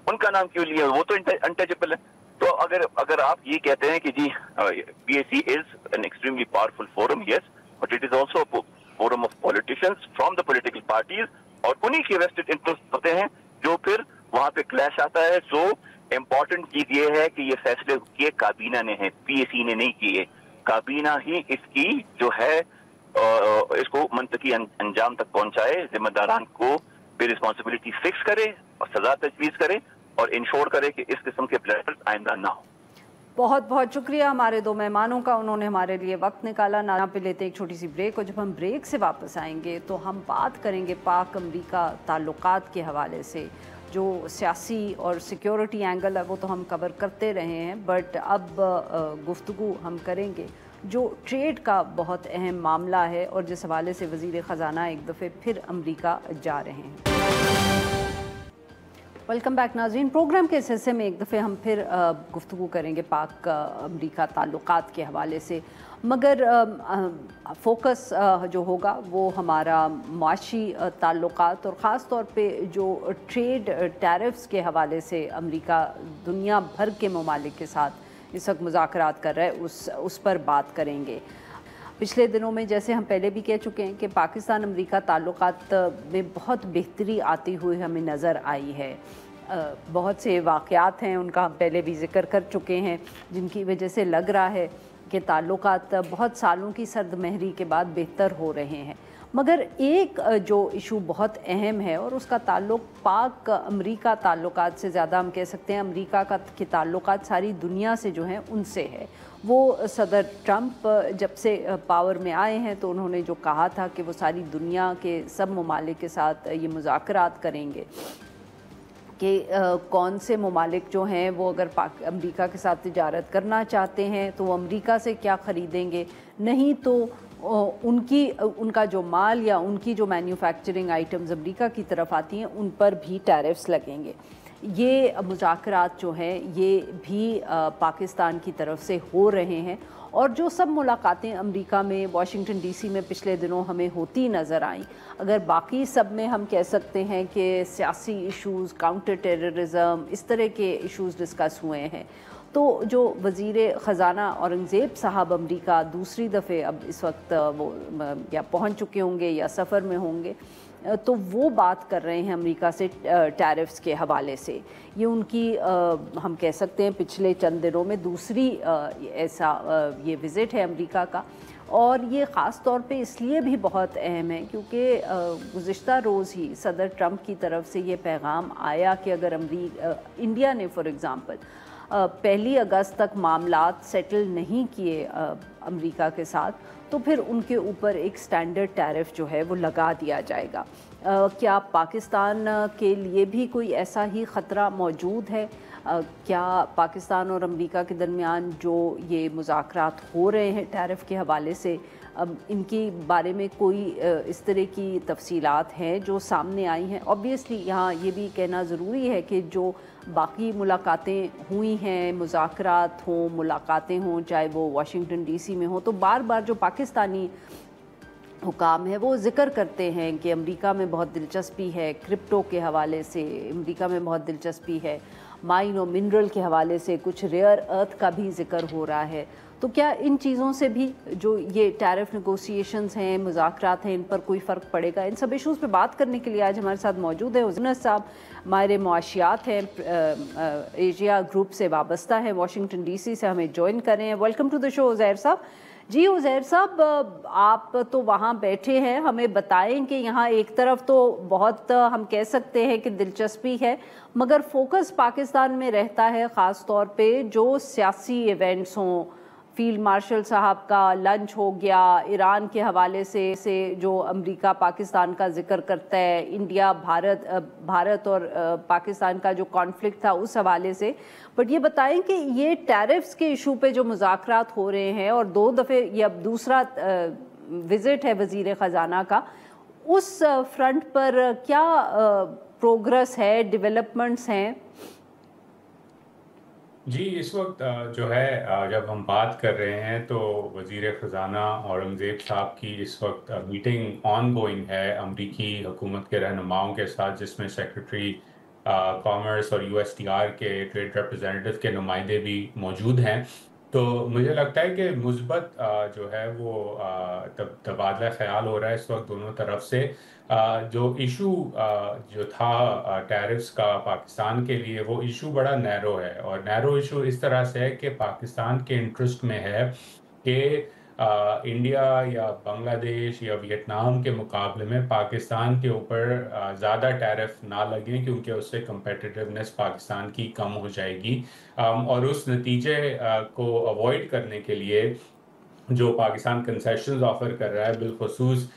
उनका नाम क्यों लिया, वो तो अनटचेबल है। तो अगर आप ये कहते हैं कि जी PAC is an extremely powerful forum, yes, but it is also forum of politicians from the political parties, और उन्हीं के वेस्टेड इंटरेस्ट होते हैं जो फिर वहां पे क्लैश आता है। सो इम्पोर्टेंट चीज ये है कि ये फैसले किए काबीना ने हैं, PAC ने नहीं किए। काबीना ही इसकी जो है इसको मंतकी अंजाम तक पहुंचाए, जिम्मेदारान को भी रिस्पॉन्सिबिलिटी फिक्स करे और सजा तजवीज करे और इंश्योर करे कि इस किस्म के ब्लंडर्स आइंदा ना हो। बहुत बहुत शुक्रिया हमारे दो मेहमानों का, उन्होंने हमारे लिए वक्त निकाला। ना पे लेते एक छोटी सी ब्रेक, और जब हम ब्रेक से वापस आएंगे तो हम बात करेंगे पाक अमरीका ताल्लुकात के हवाले से। जो सियासी और सिक्योरिटी एंगल है वो तो हम कवर करते रहे हैं, बट अब गुफ्तगू हम करेंगे जो ट्रेड का बहुत अहम मामला है और जिस हवाले से वज़ीर ख़जाना एक दफ़े फिर अमरीका जा रहे हैं। वेलकम बैक नाज़रीन। प्रोग्राम के इस हिस्से में एक दफ़े हम फिर गुफ्तगू करेंगे पाक अमरीका ताल्लुकात के हवाले से, मगर फोकस जो होगा वो हमारा माशी ताल्लुकात और ख़ास तौर पे जो ट्रेड टैरिफ्स के हवाले से अमरीका दुनिया भर के ममालिक के साथ इस वक्त मुज़ाकरात कर रहा है उस पर बात करेंगे। पिछले दिनों में जैसे हम पहले भी कह चुके हैं कि पाकिस्तान अमरीका ताल्लुकात में बहुत बेहतरी आती हुई हमें नज़र आई है। बहुत से वाक़यात हैं उनका हम पहले भी ज़िक्र कर चुके हैं, जिनकी वजह से लग रहा है कि ताल्लुकात बहुत सालों की सर्दमहरी के बाद बेहतर हो रहे हैं। मगर एक जो इशू बहुत अहम है और उसका ताल्लुक़ पाक अमरीका ताल्लुकात से ज़्यादा हम कह सकते हैं अमरीका के ताल्लुकात सारी दुनिया से जो हैं उनसे है। वो सदर ट्रंप जब से पावर में आए हैं तो उन्होंने जो कहा था कि वो सारी दुनिया के सब ममालिक के साथ ये मुज़ाकरात करेंगे कि कौन से ममालिक जो हैं वो अगर अमरीका के साथ तिजारत करना चाहते हैं तो वो अमरीका से क्या ख़रीदेंगे, नहीं तो उनका जो माल या उनकी जो मैन्युफैक्चरिंग आइटम्स अमरीका की तरफ आती हैं उन पर भी टैरिफ्स लगेंगे। ये मुज़ाकरात जो हैं ये भी पाकिस्तान की तरफ से हो रहे हैं, और जो सब मुलाकातें अमेरिका में वाशिंगटन DC में पिछले दिनों हमें होती नज़र आईं, अगर बाकी सब में हम कह सकते हैं कि सियासी इश्यूज़, काउंटर टेररिज्म, इस तरह के इश्यूज़ डिस्कस हुए हैं, तो जो वज़ीर ख़जाना औरंगज़ेब साहब अमेरिका दूसरी दफ़े अब इस वक्त वो या पहुंच चुके होंगे या सफ़र में होंगे, तो वो बात कर रहे हैं अमेरिका से टैरिफ्स के हवाले से। ये उनकी हम कह सकते हैं पिछले चंद दिनों में दूसरी ऐसा ये विज़िट है अमेरिका का, और ये ख़ास तौर पे इसलिए भी बहुत अहम है क्योंकि गुज़िश्ता रोज़ ही सदर ट्रंप की तरफ से ये पैगाम आया कि अगर इंडिया ने फॉर एग्ज़ाम्पल 1 अगस्त तक मामलात सेटल नहीं किए अमेरिका के साथ, तो फिर उनके ऊपर एक स्टैंडर्ड टैरिफ जो है वो लगा दिया जाएगा। क्या पाकिस्तान के लिए भी कोई ऐसा ही ख़तरा मौजूद है? क्या पाकिस्तान और अमेरिका के दरमियान जो ये मुज़ाकरात हो रहे हैं टैरिफ के हवाले से, अब इनके बारे में कोई इस तरह की तफसीलात हैं जो सामने आई हैं? ऑब्वियसली यहाँ ये भी कहना ज़रूरी है कि जो बाकी मुलाकातें हुई हैं, मुज़ाकरात हों, मुलाकातें हों, चाहे वो वाशिंगटन DC में हो, तो बार बार जो पाकिस्तानी हुकाम है वो ज़िक्र करते हैं कि अमेरिका में बहुत दिलचस्पी है क्रिप्टो के हवाले से, अमेरिका में बहुत दिलचस्पी है माइन और मिनरल के हवाले से, कुछ रेयर अर्थ का भी ज़िक्र हो रहा है। तो क्या इन चीज़ों से भी जो ये टैरिफ नेगोशिएशंस हैं, मुज़ाकरात हैं, इन पर कोई फ़र्क पड़ेगा? इन सब इशूज़ पे बात करने के लिए आज हमारे साथ मौजूद है उज़ैर साहब, माहिर मुआशियात हैं, एशिया ग्रुप से वाबस्ता है, वाशिंगटन DC से हमें ज्वाइन कर रहे हैं। Welcome to the show Uzair साहब। जी उज़ैर साहब, आप तो वहाँ बैठे हैं, हमें बताएं कि यहाँ एक तरफ तो बहुत हम कह सकते हैं कि दिलचस्पी है, मगर फोकस पाकिस्तान में रहता है ख़ास तौर पे जो सियासी इवेंट्स हों, फील्ड मार्शल साहब का लंच हो गया, ईरान के हवाले से जो अमेरिका पाकिस्तान का जिक्र करता है, इंडिया भारत और पाकिस्तान का जो कॉन्फ्लिक्ट था उस हवाले से। बट ये बताएं कि ये टैरिफ्स के इशू पे जो मुज़ाकरात हो रहे हैं और 2 दफ़े ये अब दूसरा विज़िट है वज़ीर ख़जाना का, उस फ्रंट पर क्या प्रोग्रेस है, डेवलपमेंट्स हैं? جی اس وقت جو ہے جب ہم بات کر رہے ہیں تو وزیر خزانہ اورنگزیب صاحب کی اس وقت میٹنگ آن گوئنگ ہے امریکی حکومت کے رہنماؤں کے ساتھ، جس میں سیکرٹری کامرس اور USTR کے ٹریڈ ریپرزینٹیو کے نمائندے بھی موجود ہیں۔ تو مجھے لگتا ہے کہ مثبت جو ہے وہ تبادلہ خیال ہو رہا ہے اس وقت دونوں طرف سے۔ جو ایشو جو تھا ٹیرفس کا پاکستان کے لیے، وہ ایشو بڑا نیرو ہے، اور نیرو ایشو اس طرح سے ہے کہ پاکستان کے انٹرسٹ میں ہے کہ انڈیا یا بنگلہ دیش یا ویتنام کے مقابلے میں پاکستان کے اوپر زیادہ ٹیرف نہ لگیں، کیونکہ اس سے کمپیٹیٹیونیس پاکستان کی کم ہو جائے گی۔ اور اس نتیجے کو اوائڈ کرنے کے لیے جو پاکستان کنسیشنز آفر کر رہا ہے، بالخصوص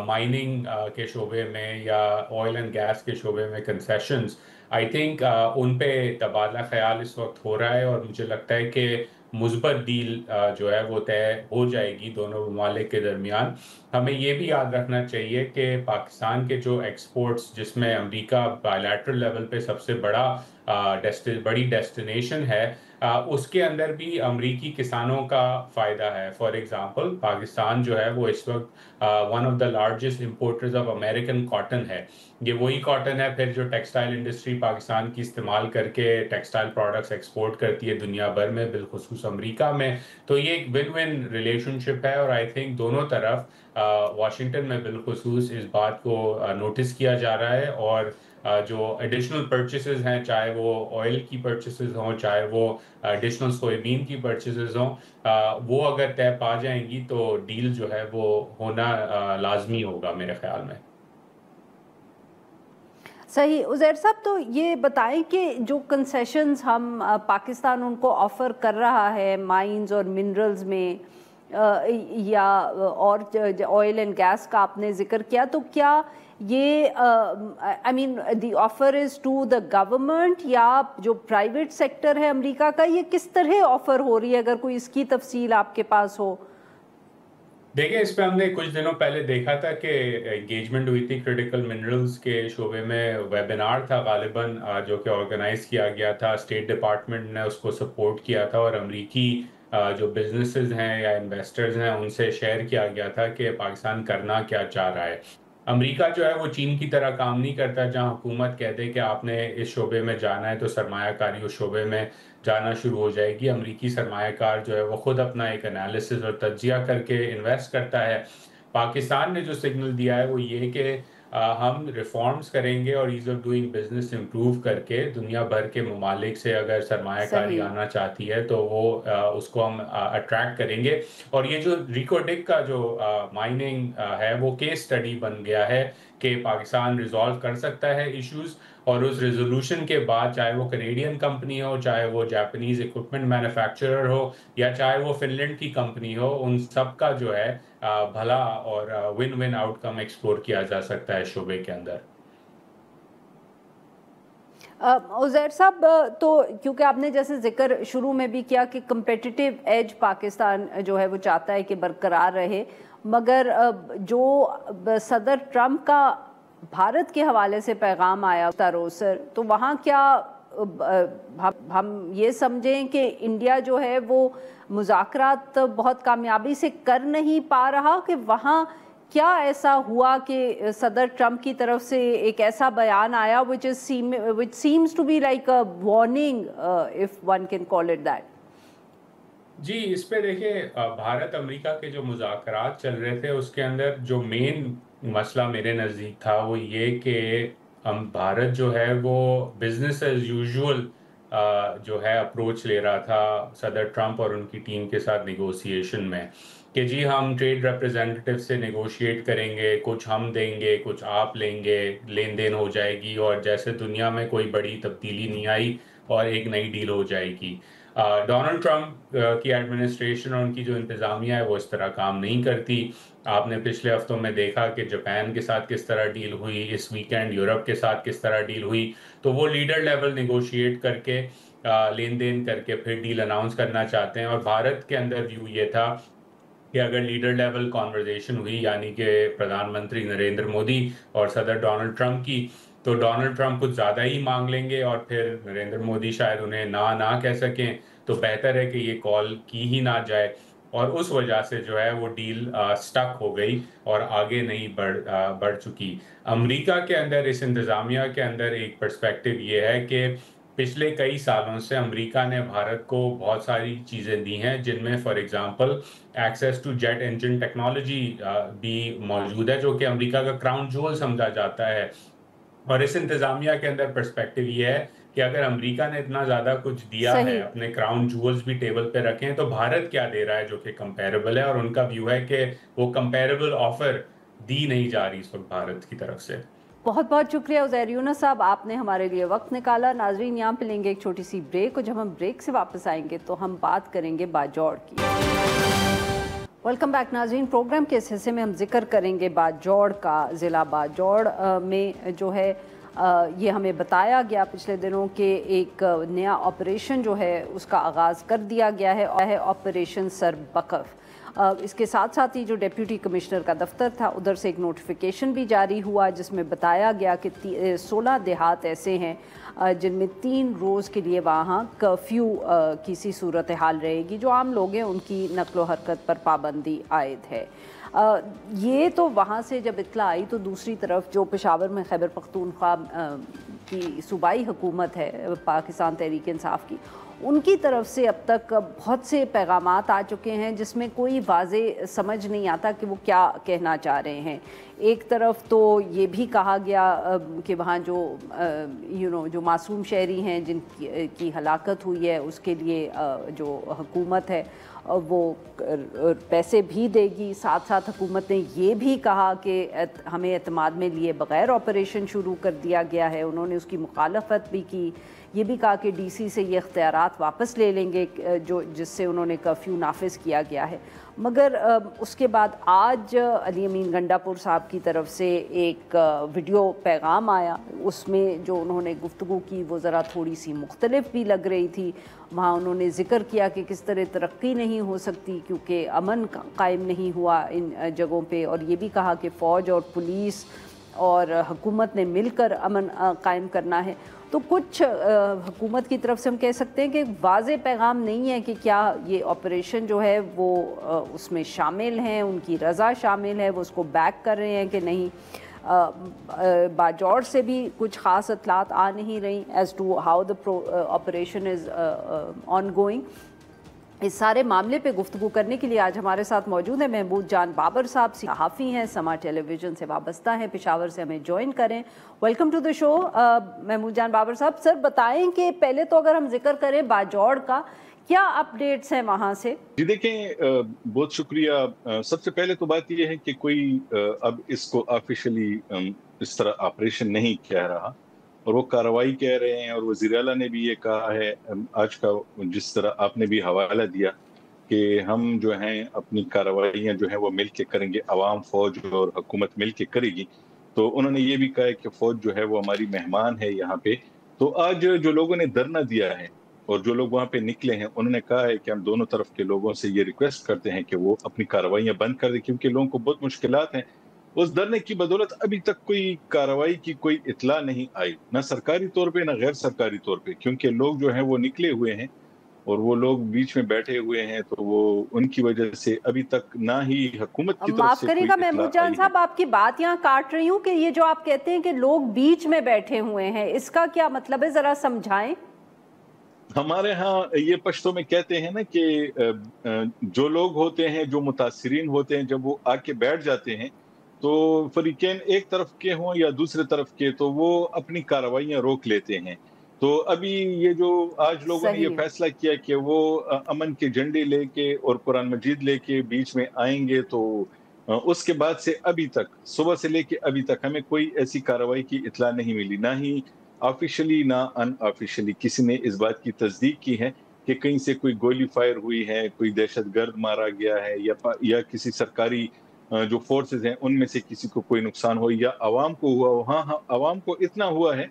مائننگ کے شعبے میں یا آئل اینڈ گیس کے شعبے میں کنسیشنز، آئی تھنک ان پہ تبادلہ خیال اس وقت ہو رہا ہے، اور مجھے لگتا ہے کہ مثبت ڈیل جو ہے وہ طے ہو جائے گی دونوں ممالک کے درمیان۔ ہمیں یہ بھی یاد رکھنا چاہیے کہ پاکستان کے جو ایکسپورٹس، جس میں امریکہ بائیلیٹرل لیول پہ سب سے بڑی ڈیسٹینیشن ہے، اس کے اندر بھی امریکی کسانوں کا فائدہ ہے۔ فار ایگزامپل پاکستان جو ہے وہ اس وقت one of the largest importers of American cotton ہے۔ یہ وہی کاٹن ہے پھر جو ٹیکسٹائل انڈسٹری پاکستان کی استعمال کر کے ٹیکسٹائل پروڈکٹس ایکسپورٹ کرتی ہے دنیا بھر میں، بالخصوص امریکہ میں۔ تو یہ ایک ون ون ریلیشن شپ ہے، اور آئی تھنک دونوں طرف واشنگٹن میں بالخصوص اس بات کو نوٹس کیا جا رہا ہے، اور جو ایڈیشنل پرچیسز ہیں، چاہے وہ آئل کی پرچیسز ہوں، چاہے وہ ایڈیشنل سویابین کی پرچیسز ہوں، وہ اگر طے پا جائیں گی تو ڈیل جو ہے وہ ہونا لازمی ہوگا میرے خیال میں۔ صحیح عزیر صاحب، تو یہ بتائیں کہ جو کنسیشنز ہم پاکستان ان کو آفر کر رہا ہے مائنز اور منرلز میں، یا اور آئل اینڈ گیس کا آپ نے ذکر کیا، تو کیا یہ I mean the offer is to the government یا جو پرائیویٹ سیکٹر ہے امریکہ کا، یہ کس طرح آفر ہو رہی ہے؟ اگر کوئی اس کی تفصیل آپ کے پاس ہو۔ دیکھیں، اس پہ ہم نے کچھ دنوں پہلے دیکھا تھا کہ انگیجمنٹ ہوئی تھی کرٹیکل منرلز کے شعبے میں، ویبینار تھا غالباً جو کہ آرگنائز کیا گیا تھا، اسٹیٹ ڈپارٹمنٹ نے اس کو سپورٹ کیا تھا، اور امریکی جو بزنسز ہیں یا انویسٹرز ہیں ان سے شیئر کیا گیا تھا کہ پاکستان کرنا کیا چاہ رہا ہے۔ امریکہ جو ہے وہ چین کی طرح کام نہیں کرتا، جہاں حکومت کہہ دے کہ آپ نے اس شعبے میں جانا ہے تو سرمایہ کاری اس شعبے میں جانا شروع ہو جائے گی۔ امریکی سرمایہ کار جو ہے وہ خود اپنا ایک انالیسس اور تجزیہ کر کے انویسٹ کرتا ہے۔ پاکستان نے جو سگنل دیا ہے وہ یہ کہ ہم ریفارمز کریں گے اور as of doing business improve کر کے دنیا بھر کے ممالک سے اگر سرمایہ کاری آنا چاہتی ہے تو وہ اس کو ہم اٹریکٹ کریں گے۔ اور یہ جو ریکوڈک کا جو مائننگ ہے وہ کیس اسٹڈی بن گیا ہے کہ پاکستان ریزالو کر سکتا ہے ایشوز، اور اس ریزولوشن کے بعد چاہے وہ کینیڈین کمپنی ہو، چاہے وہ جاپنیز اکوپمنٹ مینوفیکچرر ہو، یا چاہے وہ فن لینڈ کی کمپنی ہو، ان سب کا جو ہے بھلا اور ون ون آؤٹ کم ایکسپلور کیا جا سکتا ہے شعبے کے اندر۔ عزیر صاحب، تو کیونکہ آپ نے جیسے ذکر شروع میں بھی کیا کہ کمپیٹیٹیو ایج پاکستان جو ہے وہ چاہتا ہے کہ برقرار رہے، مگر جو صدر ٹرمپ کا بھارت کے حوالے سے پیغام آیا روسر، تو وہاں کیا ہم یہ سمجھیں کہ انڈیا جو ہے وہ مذاکرات بہت کامیابی سے کر نہیں پا رہا، کہ وہاں کیا ایسا ہوا کہ صدر ٹرمپ کی طرف سے ایک ایسا بیان آیا which seems to be like a warning, if one can call it that؟ جی اس پہ دیکھیں، بھارت امریکہ کے جو مذاکرات چل رہے تھے اس کے اندر جو مین مسئلہ میرے نزدیک تھا وہ یہ کہ بھارت جو ہے وہ بزنس ایز یوزول جو ہے اپروچ لے رہا تھا صدر ٹرمپ اور ان کی ٹیم کے ساتھ نیگوسیشن میں، کہ جی ہم ٹریڈ ریپرزینٹیو سے نیگوشیٹ کریں گے، کچھ ہم دیں گے کچھ آپ لیں گے، لین دین ہو جائے گی، اور جیسے دنیا میں کوئی بڑی تبدیلی نہیں آئی اور ایک نئی ڈیل ہو جائے گی۔ ڈونلڈ ٹرمپ کی ایڈمنسٹریشن اور ان کی جو انتظامیہ ہے وہ اس طرح کام نہیں کرتی۔ آپ نے پچھلے ہفتوں میں دیکھا کہ جاپان کے ساتھ کس طرح ڈیل ہوئی، اس ویکینڈ یورپ کے ساتھ کس طرح ڈیل ہوئی۔ تو وہ لیڈر لیول نیگوشیٹ کر کے لین دین کر کے پھر ڈیل اناؤنس کرنا چاہتے ہیں، اور بھارت کے اندر ویو یہ تھا کہ اگر لیڈر لیول کانورزیشن ہوئی، یعنی کہ پردھان منتری نریندر مودی اور صدر ڈونلڈ ٹرمپ کی، تو ڈونلڈ ٹرمپ کچھ زیادہ ہی مانگ لیں گے اور پھر نریندر مودی شاید انہیں نہ کہہ سکیں، تو بہتر ہے کہ یہ کال کی ہی نہ جائے، اور اس وجہ سے جو ہے وہ ڈیل سٹک ہو گئی اور آگے نہیں بڑھ چکی۔ امریکہ کے اندر، اس انتظامیہ کے اندر ایک پرسپیکٹو یہ ہے کہ پچھلے کئی سالوں سے امریکہ نے بھارت کو بہت ساری چیزیں دی ہیں، جن میں for example access to jet engine technology بھی موجود ہے، جو کہ امریکہ کا کراؤن جول سمجھا جاتا ہے۔ اور اس انتظامیہ کے اندر پرسپیکٹو یہ ہے کہ اگر امریکہ نے اتنا زیادہ کچھ دیا ہے، اپنے کراؤن جولز بھی ٹیبل پہ رکھے ہیں، تو بھارت کیا دے رہا ہے جو کہ کمپیریبل ہے، اور ان کا ویو ہے کہ وہ کمپیریبل آفر دی نہیں جا رہی اس وقت بھارت کی طرف سے۔ بہت بہت شکریہ عزیر یونس صاحب، آپ نے ہمارے لیے وقت نکالا۔ ناظرین، یہاں پہ لیں گے ایک چھوٹی سی بریک، اور جب ہم بریک سے واپس آئیں گے تو ہم بات کریں گے باجوڑ کی۔ ویلکم بیک ناظرین، پروگرام کے اس حصے میں ہم ذکر کریں گے باجوڑ کا۔ ضلع باجوڑ میں جو ہے یہ ہمیں بتایا گیا پچھلے دنوں کہ ایک نیا آپریشن جو ہے اس کا آغاز کر دیا گیا ہے، آپریشن سربقف۔ اس کے ساتھ ساتھ ہی جو ڈیپیوٹی کمشنر کا دفتر تھا، ادھر سے ایک نوٹیفیکیشن بھی جاری ہوا جس میں بتایا گیا کہ 16 دیہات ایسے ہیں جن میں 3 روز کے لیے وہاں کرفیو کی سی صورتحال رہے گی، جو عام لوگ ہیں ان کی نقل و حرکت پر پابندی عائد ہے۔ یہ تو وہاں سے جب اطلاع آئی تو دوسری طرف جو پشاور میں خیبر پختونخوا کی صوبائی حکومت ہے پاکستان تحریک انصاف کی، ان کی طرف سے اب تک بہت سے پیغامات آ چکے ہیں جس میں کوئی واضح سمجھ نہیں آتا کہ وہ کیا کہنا چاہ رہے ہیں۔ ایک طرف تو یہ بھی کہا گیا کہ وہاں جو معصوم شہری ہیں جن کی ہلاکت ہوئی ہے اس کے لیے جو حکومت ہے وہ پیسے بھی دے گی، ساتھ ساتھ حکومت نے یہ بھی کہا کہ ہمیں اعتماد میں لیے بغیر آپریشن شروع کر دیا گیا ہے۔ انہوں نے اس کی مخالفت بھی کی، یہ بھی کہا کہ ڈی سی سے یہ اختیارات واپس لے لیں گے جس سے انہوں نے کرفیو نافذ کیا گیا ہے۔ مگر اس کے بعد آج علی امین گنڈا پور صاحب کی طرف سے ایک ویڈیو پیغام آیا، اس میں جو انہوں نے گفتگو کی وہ ذرا تھوڑی سی مختلف بھی لگ رہی تھی۔ وہاں انہوں نے ذکر کیا کہ کس طرح ترقی نہیں ہو سکتی کیونکہ امن قائم نہیں ہوا ان جگہوں پہ، اور یہ بھی کہا کہ فوج اور پولیس اور حکومت نے مل کر امن قائم کرنا ہے۔ تو کچھ حکومت کی طرف سے ہم کہہ سکتے ہیں کہ واضح پیغام نہیں ہے کہ کیا یہ آپریشن جو ہے وہ اس میں شامل ہیں، ان کی رضا شامل ہے، وہ اس کو بیک کر رہے ہیں کہ نہیں۔ باجوڑ سے بھی کچھ خاص اطلاعات آ نہیں رہی as to how the operation is on going. اس سارے معاملے پہ گفتگو کرنے کے لیے آج ہمارے ساتھ موجود ہیں محمود جان بابر صاحب، صحافی ہیں، سما ٹیلی ویژن سے وابستہ ہیں، پشاور سے ہمیں جوائن کریں۔ ویلکم ٹو دی شو محمود جان بابر صاحب۔ سر بتائیں کہ پہلے تو اگر ہم ذکر کریں باجوڑ کا، کیا اپ ڈیٹس ہیں وہاں سے؟ جی دیکھیں، بہت شکریہ۔ سب سے پہلے تو بات یہ ہے کہ کوئی اب اس کو آفیشلی اس طرح آپریشن نہیں کہہ رہا، اور وہ کارروائی کہہ رہے ہیں، اور وزیر اعلیٰ نے بھی یہ کہا ہے آج کا، جس طرح آپ نے بھی حوالہ دیا کہ ہم جو ہیں اپنی کارروائیاں جو ہیں وہ مل کے کریں گے، عوام، فوج اور حکومت مل کے کرے گی۔ تو انہوں نے یہ بھی کہا ہے کہ فوج جو ہے وہ ہماری مہمان ہے یہاں پہ۔ تو آج جو لوگوں نے دھرنا دیا ہے اور جو لوگ وہاں پہ نکلے ہیں، انہوں نے کہا ہے کہ ہم دونوں طرف کے لوگوں سے یہ ریکویسٹ کرتے ہیں کہ وہ اپنی کارروائیاں بند کر دیں، کیونکہ لوگوں کو بہت مشکلات ہیں۔ اس دھرنے کی بدولت ابھی تک کوئی کارروائی کی کوئی اطلاع نہیں آئی، نہ سرکاری طور پہ نہ غیر سرکاری طور پہ، کیونکہ لوگ جو ہیں وہ نکلے ہوئے ہیں اور وہ لوگ بیچ میں بیٹھے ہوئے ہیں، تو وہ ان کی وجہ سے ابھی تک نہ ہی حکومت کی طرف سے معاف کرے گا محمود جان صاحب، آپ کی بات یہاں کاٹ رہی ہوں کہ یہ جو آپ کہتے ہیں کہ لوگ بیچ میں بیٹھے ہوئے ہیں، اس کا کیا مطلب ہے؟ ذرا سمجھائیں۔ ہمارے ہاں یہ پشتوں میں کہتے ہیں نا کہ جو لوگ ہوتے ہیں، جو متاثرین ہوتے ہیں، جب وہ آ کے بیٹھ جاتے ہیں تو فریقین ایک طرف کے ہوں یا دوسرے طرف کے، تو وہ اپنی کارروائیاں روک لیتے ہیں۔ تو ابھی یہ جو آج لوگوں نے یہ فیصلہ کیا کہ وہ امن کے جھنڈے لے کے اور قرآن مجید لے کے بیچ میں آئیں گے، تو اس کے بعد سے ابھی تک، صبح سے لے کے ابھی تک ہمیں کوئی ایسی کارروائی کی اطلاع نہیں ملی، نہ ہی آفیشلی نہ ان آفیشلی کسی نے اس بات کی تصدیق کی ہے کہ کہیں سے کوئی گولی فائر ہوئی ہے، کوئی دہشت گرد مارا گیا ہے، یا کسی سرکاری جو فورسز ہیں ان میں سے کسی کو کوئی نقصان ہو یا عوام کو ہوا۔ ہاں عوام کو اتنا ہوا ہے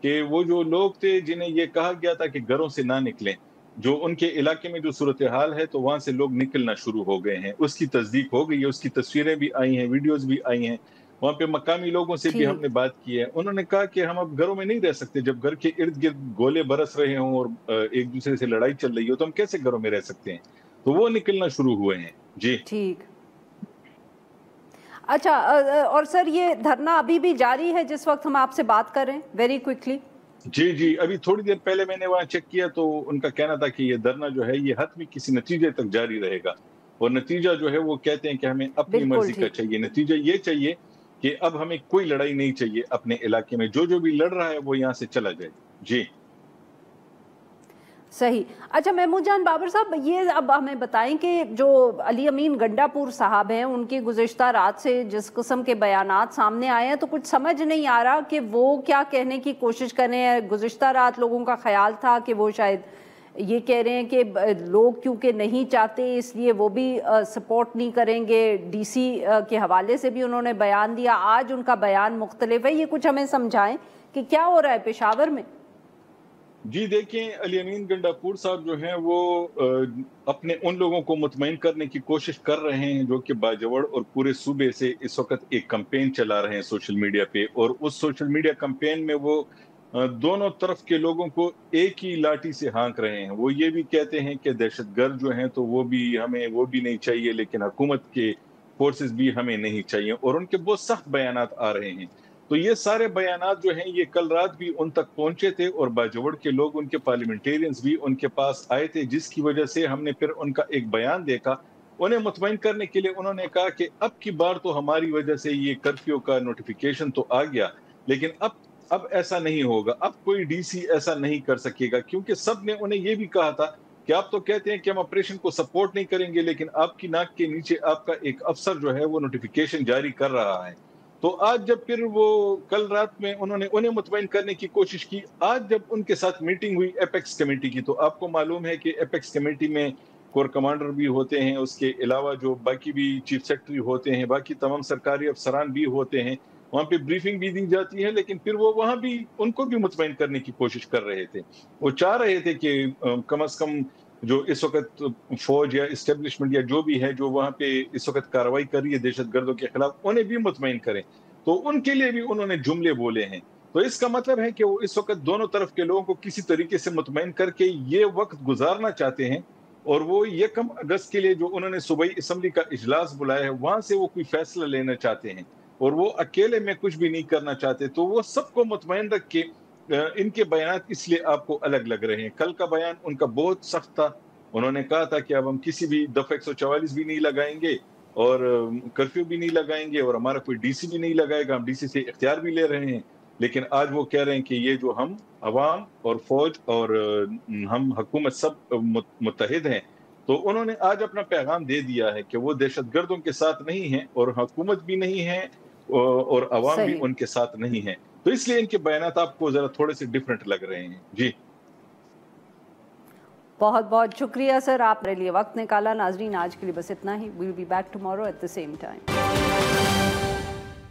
کہ وہ جو لوگ تھے جنہیں یہ کہا گیا تھا کہ گھروں سے نہ نکلیں، جو ان کے علاقے میں جو صورتحال ہے تو وہاں سے لوگ نکلنا شروع ہو گئے ہیں، اس کی تصدیق ہو گئی ہے، اس کی تصویریں بھی آئی ہیں، ویڈیوز بھی آئی ہیں، वहाँ पे मकामी लोगों से भी हमने बात की है, उन्होंने कहा कि हम अब घरों में नहीं रह सकते, जब घर के इर्द गिर्द गोले बरस रहे हों और एक दूसरे से लड़ाई चल रही हो तो हम कैसे घरों में रह सकते हैं। तो वो निकलना शुरू हुए हैं। जी ठीक। अच्छा, और सर ये धरना अभी भी जारी है जिस वक्त हम आपसे बात कर रहे हैं? Very quickly. जी, अभी थोड़ी देर पहले मैंने वहाँ चेक किया तो उनका कहना था कि ये धरना जो है ये हतमी किसी नतीजे तक जारी रहेगा, और नतीजा जो है वो कहते हैं कि हमें अपनी मर्जी का चाहिए। नतीजा ये चाहिए कि अब हमें कोई लड़ाई नहीं चाहिए अपने इलाके में, जो भी लड़ रहा है वो यहाँ से चला जाए। जी सही। अच्छा महमूद जान बाबर साहब, ये अब हमें बताएं कि जो अली अमीन गंडापुर साहब हैं, उनकी गुज़िश्ता रात से जिस किस्म के बयानात सामने आए हैं तो कुछ समझ नहीं आ रहा कि वो क्या कहने की कोशिश कर रहे हैं। गुज़िश्ता रात लोगों का ख्याल था कि वो शायद ये कह रहे हैं कि लोग क्योंकि नहीं चाहते इसलिए वो भी सपोर्ट नहीं करेंगे। डीसी के हवाले से भी उन्होंने बयान दिया, आज उनका बयान मुख्तलिफ है। ये कुछ हमें समझाएं कि क्या हो रहा है पेशावर में। जी देखें, अली अमीन गंडापुर साहब जो हैं वो अपने उन लोगों को मुतमईन करने की कोशिश कर रहे हैं जो कि बाजवड़ और पूरे सूबे से इस वक्त एक कैंपेन चला रहे हैं सोशल मीडिया पे, और उस सोशल मीडिया कैंपेन में वो दोनों तरफ के लोगों को एक ही लाठी से हाँक रहे हैं। वो ये भी कहते हैं कि दहशतगर्द जो हैं तो वो भी नहीं चाहिए, लेकिन हुकूमत के फोर्सेस भी हमें नहीं चाहिए, और उनके बहुत सख्त बयानात आ रहे हैं। तो ये सारे बयानात जो हैं ये कल रात भी उन तक पहुंचे थे, और बाजवड़ के लोग, उनके पार्लियामेंटेरियंस भी उनके पास आए थे, जिसकी वजह से हमने फिर उनका एक बयान देखा। उन्हें मुतमईन करने के लिए उन्होंने कहा कि अब की बार तो हमारी वजह से ये कर्फ्यू का नोटिफिकेशन तो आ गया, लेकिन अब ऐसा नहीं होगा, अब कोई डीसी ऐसा नहीं कर सकेगा, क्योंकि सब ने उन्हें ये भी कहा था कि आप तो कहते हैं कि हम ऑपरेशन को सपोर्ट नहीं करेंगे, लेकिन आपकी नाक के नीचे आपका एक अफसर जो है वो नोटिफिकेशन जारी कर रहा है। तो आज जब फिर वो कल रात में उन्हें मुतमईन करने की कोशिश की, आज जब उनके साथ मीटिंग हुई एपेक्स कमेटी की, तो आपको मालूम है कि एपेक्स कमेटी में कोर कमांडर भी होते हैं, उसके अलावा जो बाकी भी चीफ सेक्रेटरी होते हैं, बाकी तमाम सरकारी अफसरान भी होते हैं, वहाँ पे ब्रीफिंग भी दी जाती है, लेकिन फिर वो वहाँ भी उनको भी मुतमईन करने की कोशिश कर रहे थे। वो चाह रहे थे कि कम से कम जो इस वक्त फौज या इस्टेब्लिशमेंट या जो भी है जो वहाँ पे इस वक्त कार्रवाई कर रही है दहशतगर्दों के खिलाफ, उन्हें भी मुतमईन करें। तो उनके लिए भी उन्होंने जुमले बोले हैं। तो इसका मतलब है कि वो इस वक्त दोनों तरफ के लोगों को किसी तरीके से मुतमईन करके ये वक्त गुजारना चाहते हैं, और वो 1 अगस्त के लिए जो उन्होंने सूबाई असम्बली का इजलास बुलाया है वहां से वो कोई फैसला लेना चाहते हैं, और वो अकेले में कुछ भी नहीं करना चाहते। तो वो सबको मुतमईन रख के इनके बयान इसलिए आपको अलग लग रहे हैं। कल का बयान उनका बहुत सख्त था, उन्होंने कहा था कि अब हम किसी भी दफा 144 भी नहीं लगाएंगे और कर्फ्यू भी नहीं लगाएंगे और हमारा कोई डीसी भी नहीं लगाएगा, हम डीसी से इख्तियार भी ले रहे हैं। लेकिन आज वो कह रहे हैं कि ये जो हम अवाम और फौज और हम हुकूमत सब मुत्तहिद हैं। तो उन्होंने आज अपना पैगाम दे दिया है कि वो दहशतगर्दों के साथ नहीं है और हुकूमत भी नहीं है और अवाम भी उनके साथ नहीं है। तो इसलिए इनके बयानात आपको जरा थोड़े से डिफरेंट लग रहे हैं। जी बहुत बहुत शुक्रिया सर, आपने लिए वक्त निकाला। नाजरीन आज के लिए बस इतना ही। Will be back tomorrow at the same time.